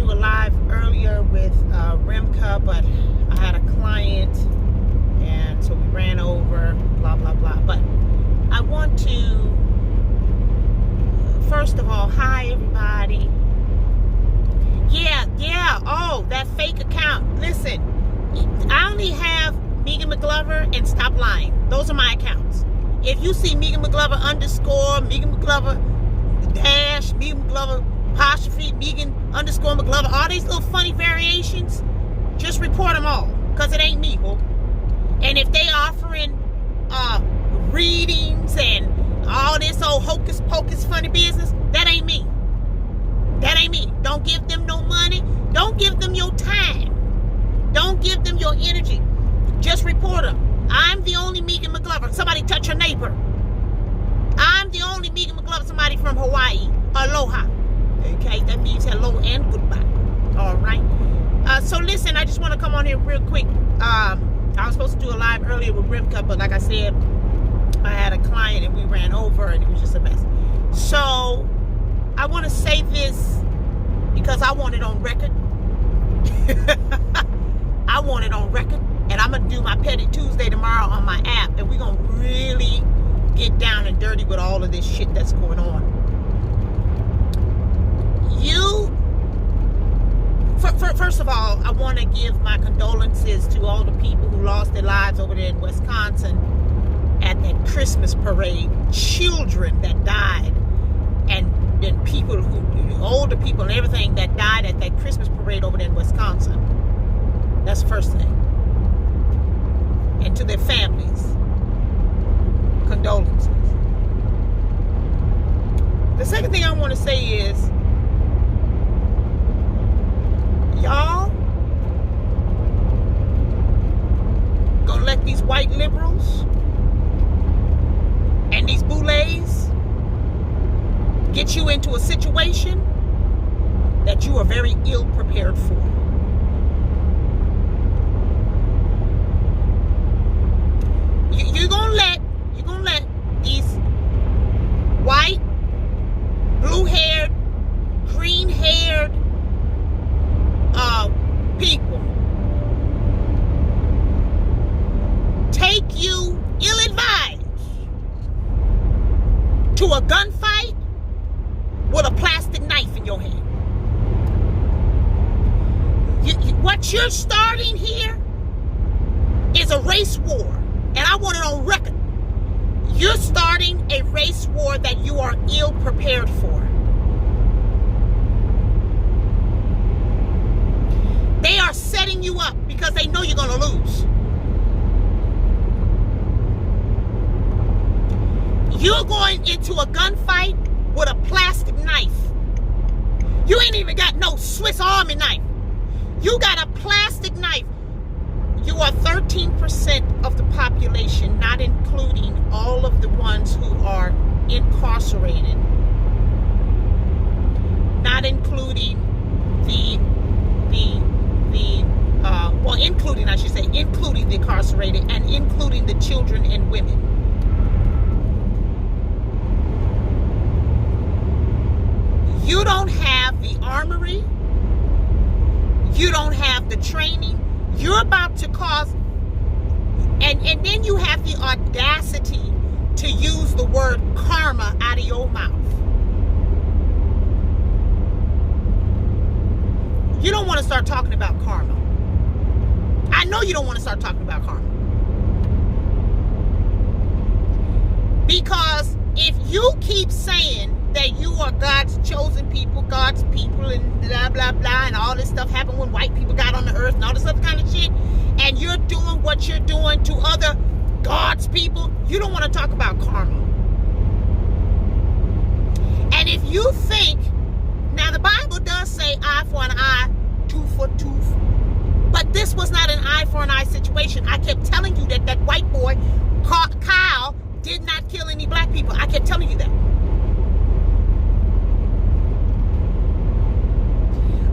do a live earlier with Rimka, but I had a client, and so we ran over, blah, blah, blah. But I want to, first of all, hi, everybody. Yeah, oh, that fake account. Listen, I only have Megan McGlover and Stop Lying. Those are my accounts. If you see Megan McGlover _ Megan McGlover dash, Megan McGlover apostrophe, Megan _ McGlover, all these little funny variations, just report them all, because it ain't me, ho. And if they offering readings and all this old hocus pocus funny business, that ain't me. That ain't me. Don't give them no money. Don't give them your time. Don't give them your energy. Just report them. I'm the only Megan McGlover. Somebody touch your neighbor. I'm the only Megan McGlover. Somebody from Hawaii. Aloha. Okay, that means hello and goodbye. All right. So listen, I just want to come on here real quick. I was supposed to do a live earlier with Rimka, but like I said, I had a client and we ran over and it was just a mess. So I want to say this because I want it on record. I want it on record. And I'm going to do my Petty Tuesday tomorrow on my app. And we're going to really get down and dirty with all of this shit that's going on. First of all, I want to give my condolences to all the people who lost their lives over there in Wisconsin at that Christmas parade. Children that died. And people who, older people and everything that died at that Christmas parade over there in Wisconsin. That's the first thing. And to their families, condolences. The second thing I want to say is, y'all gonna let these white liberals and these boulets get you into a situation that you are very ill prepared for. You're gonna let these white, blue-haired, green-haired people take you ill-advised to a gunfight with a plastic knife in your hand. What you're starting here is a race war, and I want it on record. You're starting a race war that you are ill prepared for. They are setting you up because they know you're going to lose. You're going into a gunfight with a plastic knife. You ain't even got no Swiss Army knife. You got a plastic knife. You are 13% of the population, not including all of the ones who are incarcerated. Not including including the incarcerated and including the children and women. You don't have the armory. You don't have the training. You're about to cause, and then you have the audacity to use the word karma out of your mouth. You don't want to start talking about karma. I know you don't want to start talking about karma. Because if you keep saying that you are God's chosen people, God's people, and blah, blah, blah, and all this stuff happened when white people got on the earth and all this other kind of shit, and you're doing what you're doing to other God's people, you don't want to talk about karma. And if you think, now the Bible does say eye for an eye, tooth for tooth, but this was not an eye for an eye situation. I kept telling you that white boy, Kyle, did not kill any black people. I kept telling you that.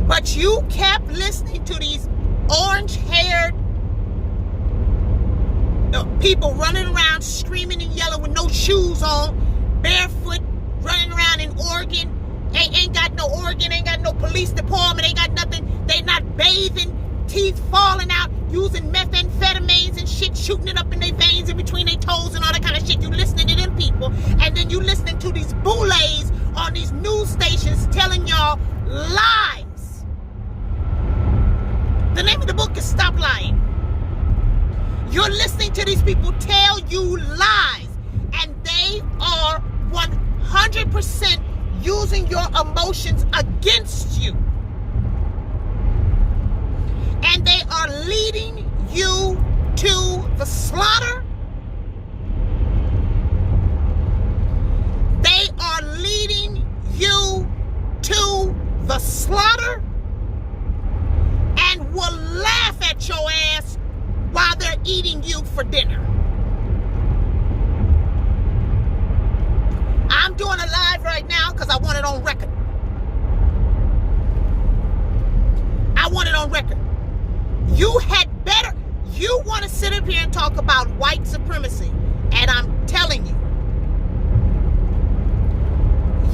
But you kept listening to these orange-haired people running around screaming and yelling with no shoes on, barefoot, running around in Oregon. Ain't got no Oregon, ain't got no police department, ain't got nothing. falling out, using methamphetamines and shit, shooting it up in their veins in between their toes and all that kind of shit. You listening to them people, and then you listening to these boulets on these news stations telling y'all lies. The name of the book is Stop Lying. You're listening to these people tell you lies, and they are 100% using your emotions against you. And they are leading you to the slaughter. They are leading you to the slaughter and will laugh at your ass while they're eating you for dinner. I'm doing a live right now because I want it on record. I want it on record. You had better, you want to sit up here and talk about white supremacy, and I'm telling you,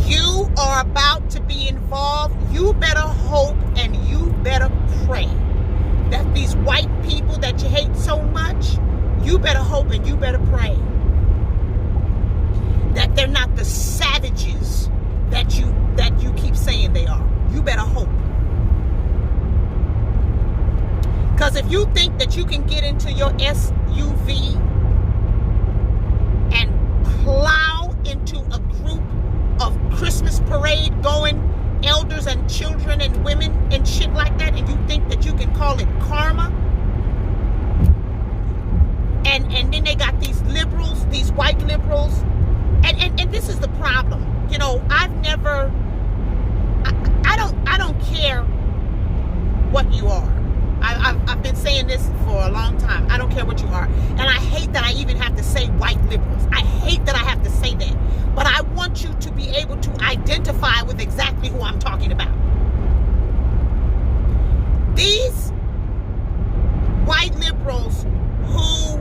you are about to be involved. You better hope and you better pray that these white people that you hate so much, you better hope and you better pray that they're not the savages that you keep saying they are. You better hope. Because if you think that you can get into your SUV and plow into a group of Christmas parade going elders and children and women and shit like that, and you think that you can call it karma, and then they got these liberals, these white liberals, and this is the problem. You know, I don't care what you are. I've been saying this for a long time. I don't care what you are. And I hate that I even have to say white liberals. I hate that I have to say that. But I want you to be able to identify with exactly who I'm talking about. These white liberals who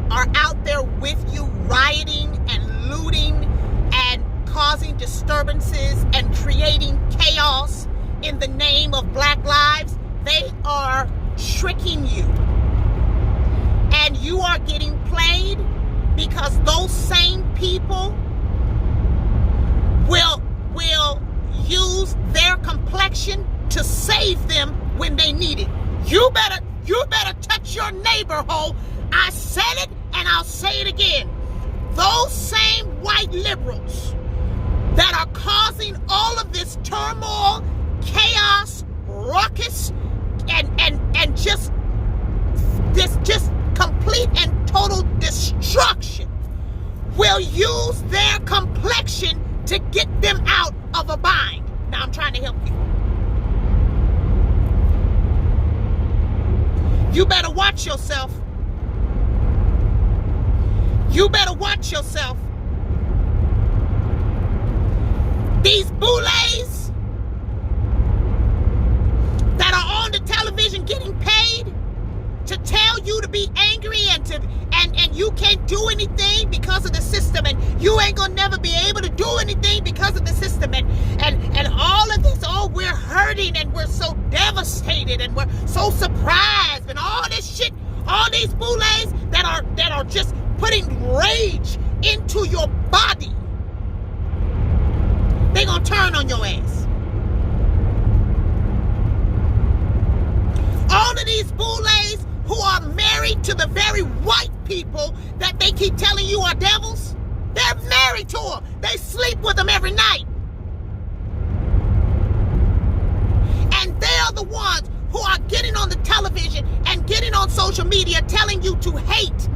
are out there with you rioting and looting and causing disturbances and creating chaos in the name of Black lives, they are tricking you. And you are getting played because those same people will use their complexion to save them when they need it. You better touch your neighbor, ho. I said it and I'll say it again. Those same white liberals that are causing all of this turmoil, chaos, ruckus, and just complete and total destruction will use their complexion to get them out of a bind. Now I'm trying to help you. You better watch yourself. You better watch yourself. These boulets that are on the television getting paid to tell you to be angry and you can't do anything because of the system, and you ain't gonna never be able to do anything because of the system, and all of this, oh, we're hurting and we're so devastated and we're so surprised and all this shit, all these boulets that are just putting rage into your body, they gonna turn on your ass. All of these boulets who are married to the very white people that they keep telling you are devils, they're married to them. They sleep with them every night. And they're the ones who are getting on the television and getting on social media telling you to hate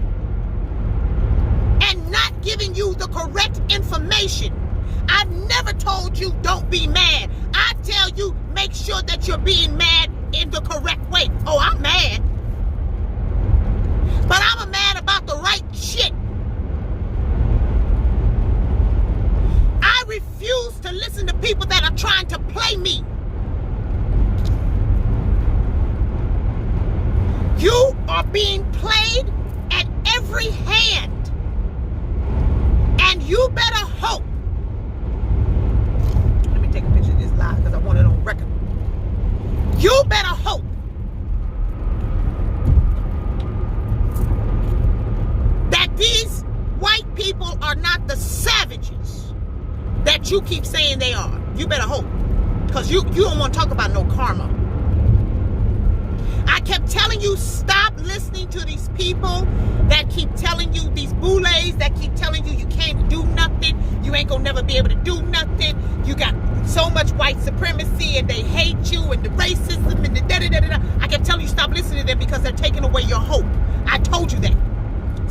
and not giving you the correct information. I've never told you don't be mad. I tell you make sure that you're being mad in the correct way. Oh, I'm mad. But I'm mad about the right shit. I refuse to listen to people that are trying to play me. You are being played at every hand. And you better hope. Let me take a picture of this live because I want it on record. You better hope what you keep saying they are. You better hope. Because you don't want to talk about no karma. I kept telling you, stop listening to these people that keep telling you, these boulets that keep telling you can't do nothing. You ain't going to never be able to do nothing. You got so much white supremacy and they hate you and the racism and the da-da-da-da-da. I kept telling you, stop listening to them because they're taking away your hope. I told you that.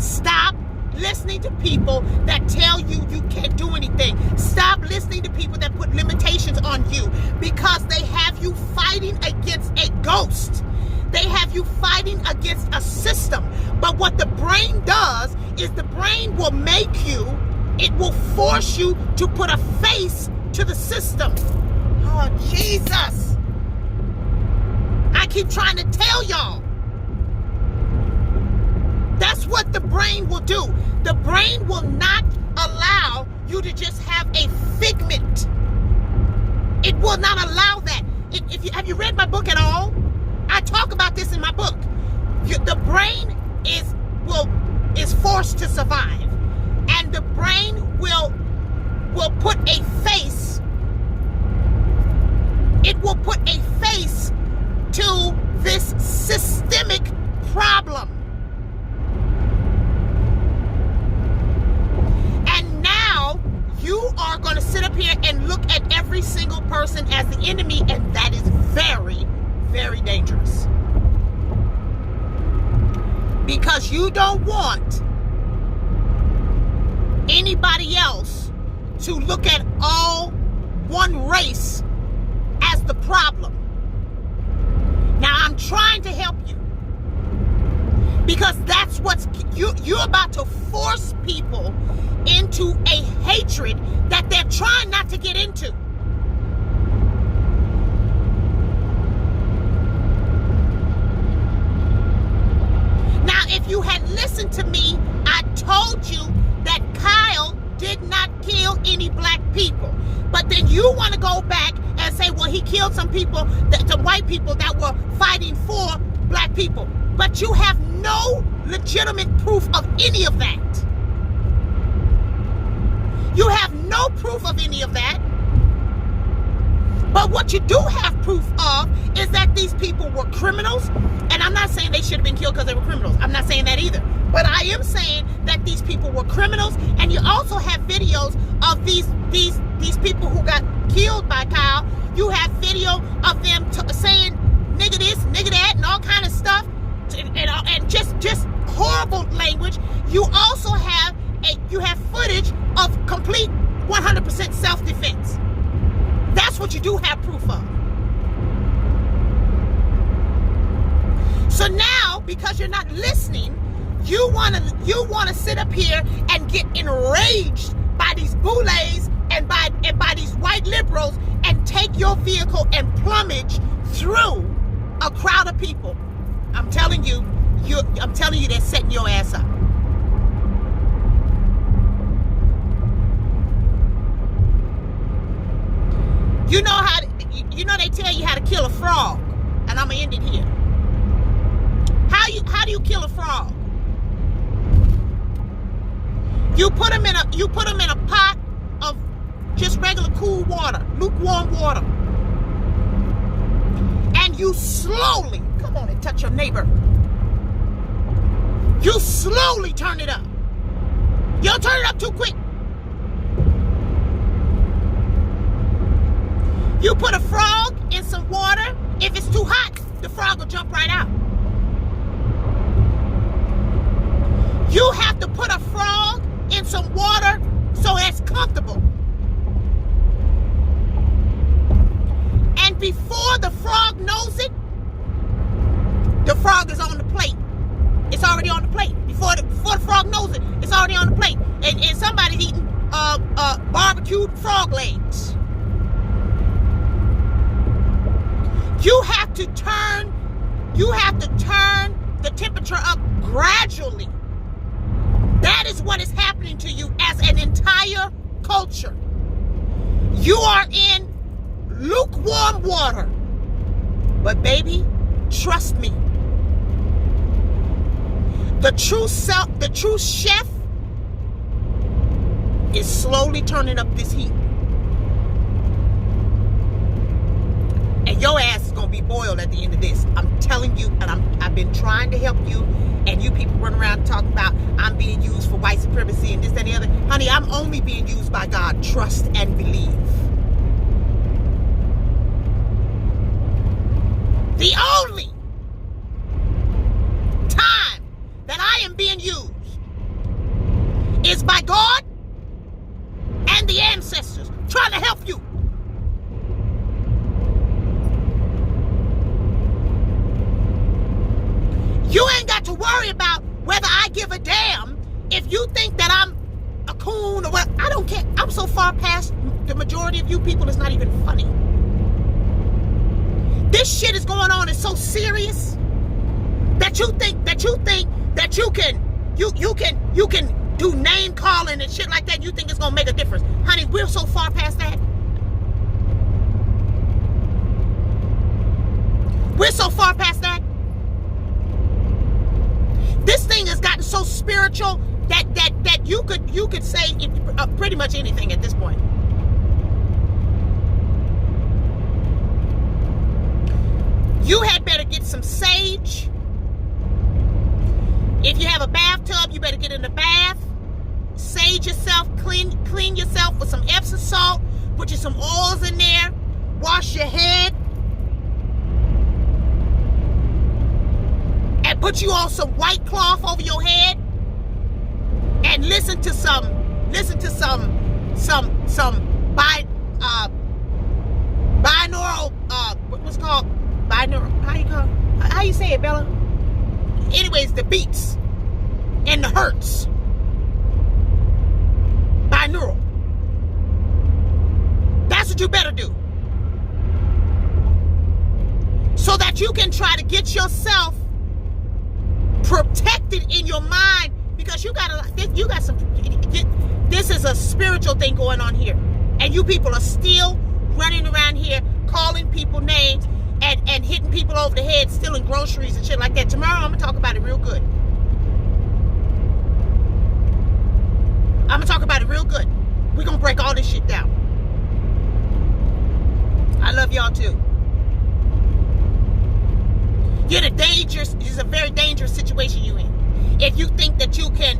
Stop listening to people that tell you you can't do anything. Stop listening to people that put limitations on you because they have you fighting against a ghost. They have you fighting against a system. But what the brain does is the brain will make you, it will force you to put a face to the system. Oh, Jesus. I keep trying to tell y'all. That's what the brain will do. The brain will not allow you to just have a figment. It will not allow that. Have you read my book at all? I talk about this in my book. The brain is forced to survive, and the brain will put a face. It will put a face to this systemic problem. And now you are going to sit up here and look at every single person as the enemy, and that is very, very dangerous. Because you don't want anybody else to look at all one race as the problem. Now I'm trying to help you, because that's what's you're about to force people into a hatred that they're trying not to get into. Now, if you had listened to me, I told you that Kyle did not kill any black people. But then you want to go back and say, well, he killed some people, some white people that were fighting for black people. But you have no legitimate proof of any of that. You have no proof of any of that. But what you do have proof of is that these people were criminals. And I'm not saying they should have been killed because they were criminals. I'm not saying that either. But I am saying that these people were criminals. And you also have videos of these people who got killed by Kyle. You have video of them saying nigga this, nigga that, and all kind of stuff. And just horrible language. You also have footage of complete 100% self-defense. That's what you do have proof of. So now, because you're not listening, you wanna sit up here and get enraged by these boulets and by these white liberals and take your vehicle and plumage through a crowd of people. I'm telling you they're setting your ass up. You know they tell you how to kill a frog, and I'm gonna end it here. How do you kill a frog? You put them in a pot of just regular cool water, lukewarm water, and you slowly, come on and touch your neighbor. You slowly turn it up. You don't turn it up too quick. You put a frog in some water. If it's too hot, the frog will jump right out. You have to put a frog in some water so it's comfortable. And before the frog knows it, the frog is on the plate. It's already on the plate. Before the frog knows it, it's already on the plate. And somebody's eating barbecued frog legs. You have to turn the temperature up gradually. That is what is happening to you as an entire culture. You are in lukewarm water. But baby, trust me. The true chef is slowly turning up this heat. and your ass is gonna be boiled at the end of this. I'm telling you, and I've been trying to help you, and you people run around talking about I'm being used for white supremacy and this, that, and the other. Honey, I'm only being used by God. Trust and believe. The only time that I am being used is by God and the ancestors trying to help you. You ain't got to worry about whether I give a damn if you think that I'm a coon or what. I don't care. I'm so far past the majority of you people, it's not even funny. This shit is going on. It's so serious that you think that you can do name calling and shit like that. You think it's gonna make a difference, honey? We're so far past that. We're so far past that. This thing has gotten so spiritual that you could say pretty much anything at this point. You had better get some sage. If you have a bathtub, you better get in the bath. Sage yourself, clean yourself with some Epsom salt. Put you some oils in there. Wash your head. And put you on some white cloth over your head. And listen to some binaural, what's called? Binaural, how you say it, Bella? Anyways, the beats and the hertz. Binaural. That's what you better do. So that you can try to get yourself protected in your mind, because you got some, this is a spiritual thing going on here. And you people are still running around here calling people names and hitting people over the head, stealing groceries and shit like that. Tomorrow I'm gonna talk about it real good. I'm gonna talk about it real good. We're gonna break all this shit down. I love y'all too. You're in it's a very dangerous situation you're in. If you think that you can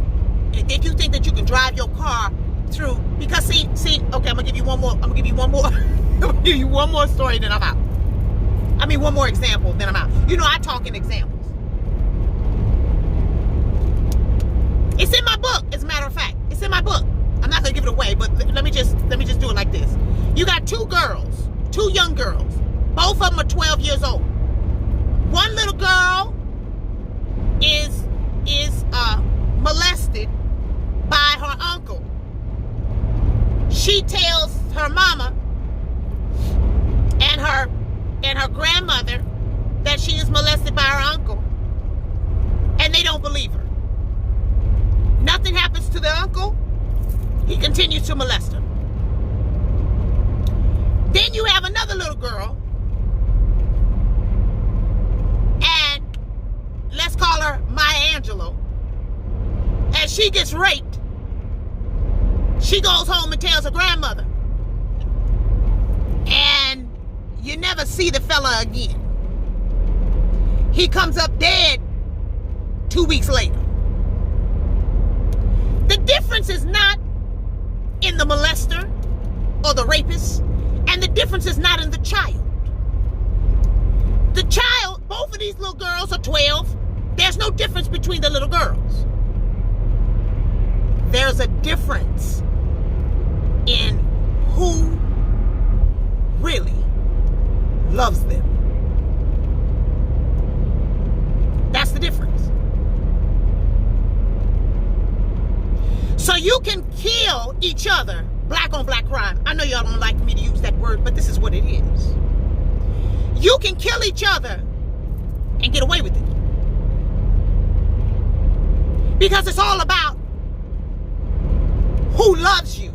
drive your car through, because see, okay, I'm gonna give you one more story, then I'm out. I mean, one more example, then I'm out. You know, I talk in examples. It's in my book, as a matter of fact. It's in my book. I'm not gonna give it away, but let me just do it like this. You got two young girls. Both of them are 12 years old. One little girl is molested by her uncle. She tells her mama and her grandmother that she is molested by her uncle, and they don't believe her. Nothing happens to the uncle. He continues to molest her. Then you have another little girl, and let's call her Maya Angelou, and she gets raped. She goes home and tells her grandmother, and you never see the fella again. He comes up dead 2 weeks later. The difference is not in the molester or the rapist, and the difference is not in the child. The child, both of these little girls are 12. There's no difference between the little girls. There's a difference in who really loves them. That's the difference. So you can kill each other, black on black crime. I know y'all don't like me to use that word, but this is what it is. You can kill each other and get away with it. Because it's all about who loves you.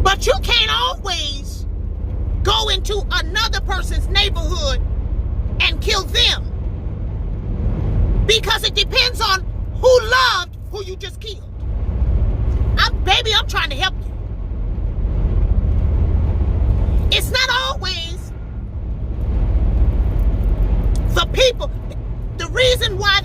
But you can't always go into another person's neighborhood and kill them. Because it depends on who loved who you just killed. I'm trying to help you.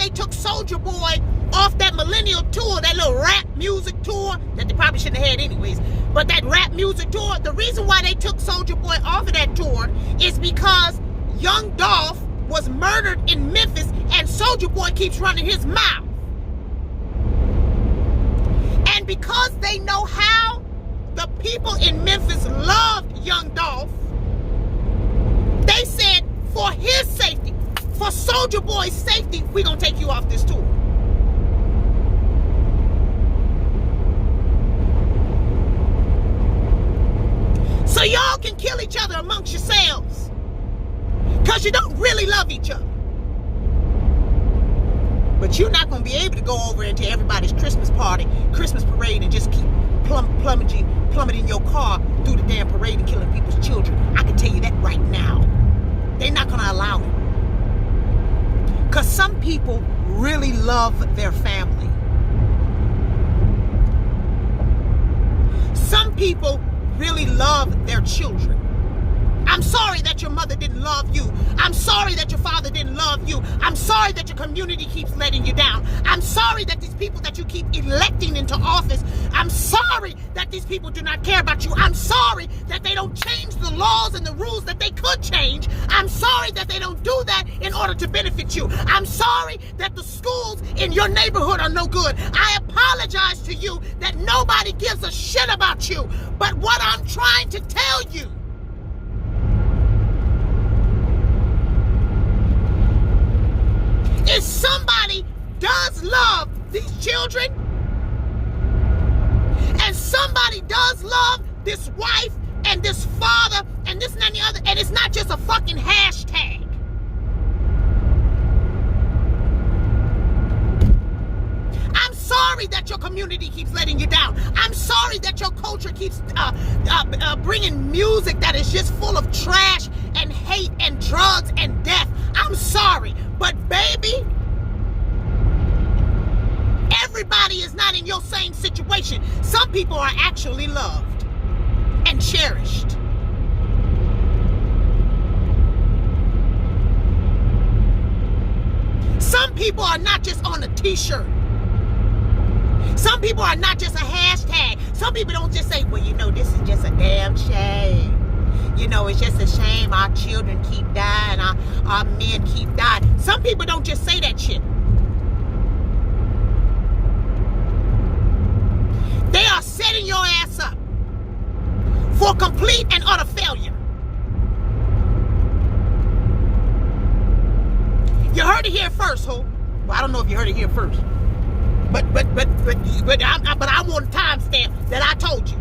they took Soulja Boy off that Millennial Tour, that little rap music tour that they probably shouldn't have had anyways, but that rap music tour, the reason why they took Soulja Boy off of that tour is because Young Dolph was murdered in Memphis and Soulja Boy keeps running his mouth. And because they know how the people in Memphis loved Young Dolph, they said, for his safety, for Soulja Boy's safety, we're going to take you off this tour. So y'all can kill each other amongst yourselves, because you don't really love each other. But you're not going to be able to go over into everybody's Christmas party, Christmas parade, and just keep plummeting your car through the damn parade and killing people's children. I can tell you that right now. They're not going to allow it. Because some people really love their family. Some people really love their children. I'm sorry that your mother didn't love you. I'm sorry that your father didn't love you. I'm sorry that your community keeps letting you down. I'm sorry that these people that you keep electing into office, I'm sorry that these people do not care about you. I'm sorry that they don't change the laws and the rules that they could change. I'm sorry that they don't do that in order to benefit you. I'm sorry that the schools in your neighborhood are no good. I apologize to you that nobody gives a shit about you. But what I'm trying to tell you is somebody does love these children, and somebody does love this wife and this father and this and that and the other, and it's not just a fucking hashtag. I'm sorry that your community keeps letting you down. I'm sorry that your culture keeps bringing music that is just full of trash and hate and drugs and death. I'm sorry, but baby, everybody is not in your same situation. Some people are actually loved and cherished. Some people are not just on a t-shirt. Some people are not just a hashtag. Some people don't just say, well, you know, this is just a damn shame. You know, it's just a shame our children keep dying, our men keep dying. Some people don't just say that shit. They are setting your ass up for complete and utter failure. You heard it here first, ho. Well, I don't know if you heard it here first. But I want a timestamp that I told you.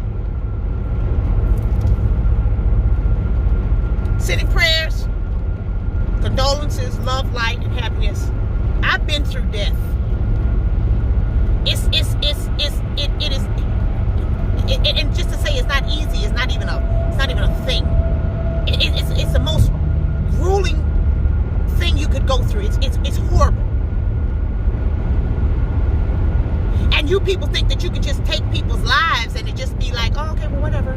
Sending prayers, condolences, love, light, and happiness. I've been through death. It is, and just to say it's not easy, it's not even a thing. It's the most grueling thing you could go through. It's horrible. And you people think that you can just take people's lives and it just be like, oh, okay, well, whatever.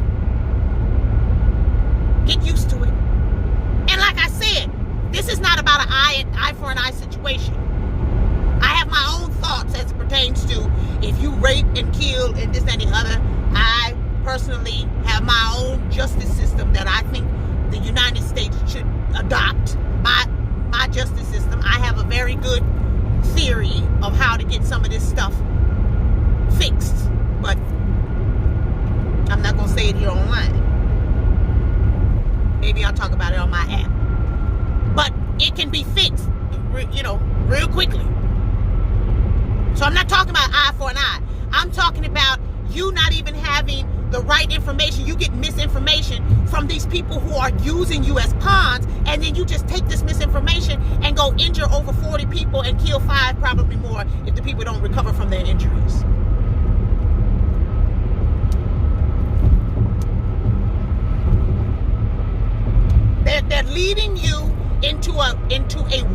Get used to it. And like I said, this is not about an eye for an eye situation. I have my own thoughts as it pertains to if you rape and kill and this and the other. I personally have my own justice system that I think the United States should adopt. My justice system. I have a very good theory of how to get some of this stuff fixed, but I'm not going to say it here online. Maybe I'll talk about it on my app. But it can be fixed, you know, real quickly. So I'm not talking about eye for an eye. I'm talking about you not even having the right information. You get misinformation from these people who are using you as pawns, and then you just take this misinformation and go injure over 40 people and kill 5, probably more, if the people don't recover from their injuries. They're leading you into a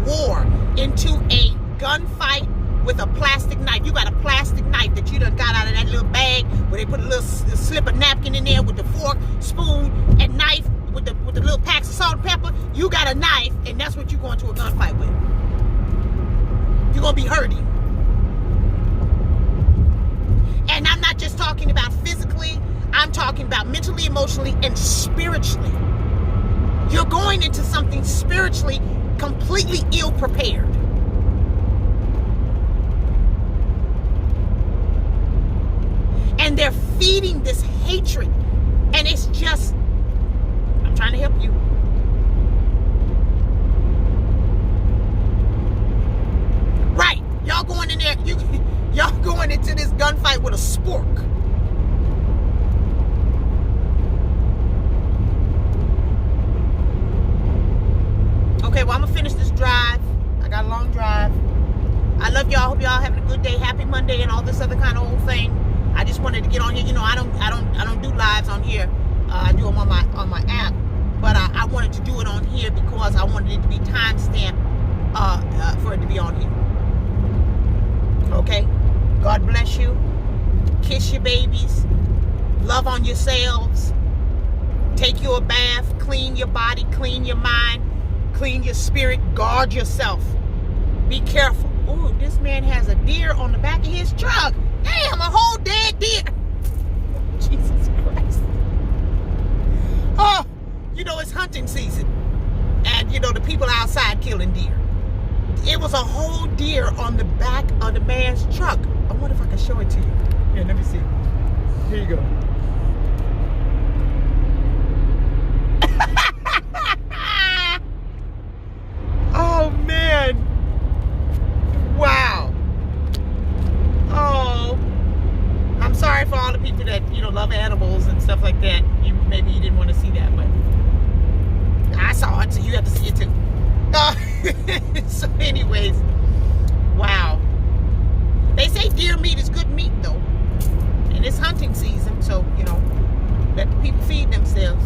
war, into a gunfight with a plastic knife. You got a plastic knife that you done got out of that little bag where they put a little slip of napkin in there with the fork, spoon, and knife with the little packs of salt and pepper. You got a knife, and that's what you're going to a gunfight with. You're going to be hurting. And I'm not just talking about physically. I'm talking about mentally, emotionally, and spiritually. You're going into something spiritually completely ill-prepared. And they're feeding this hatred. And it's just, I'm trying to help you. Right. Y'all going in there, y'all going into this gunfight with a spork. Okay, well, I'm going to finish this drive. I got a long drive. I love y'all. Hope y'all having a good day. Happy Monday and all this other kind of old thing. I just wanted to get on here. You know, I don't do lives on here. I do them on my app. But I wanted to do it on here because I wanted it to be timestamped for it to be on here. Okay? God bless you. Kiss your babies. Love on yourselves. Take you a bath. Clean your body. Clean your mind. Clean your spirit. Guard yourself. Be careful. Ooh, this man has a deer on the back of his truck. Damn, a whole dead deer. Jesus Christ. Oh, you know, it's hunting season. And, you know, the people outside killing deer. It was a whole deer on the back of the man's truck. I wonder if I can show it to you. Here, let me see. Here you go. Oh, man. Wow. Oh. I'm sorry for all the people that, you know, love animals and stuff like that. Maybe you didn't want to see that, but I saw it, so you have to see it too. So anyways, wow. They say deer meat is good meat, though. And it's hunting season, so, you know, let the people feed themselves.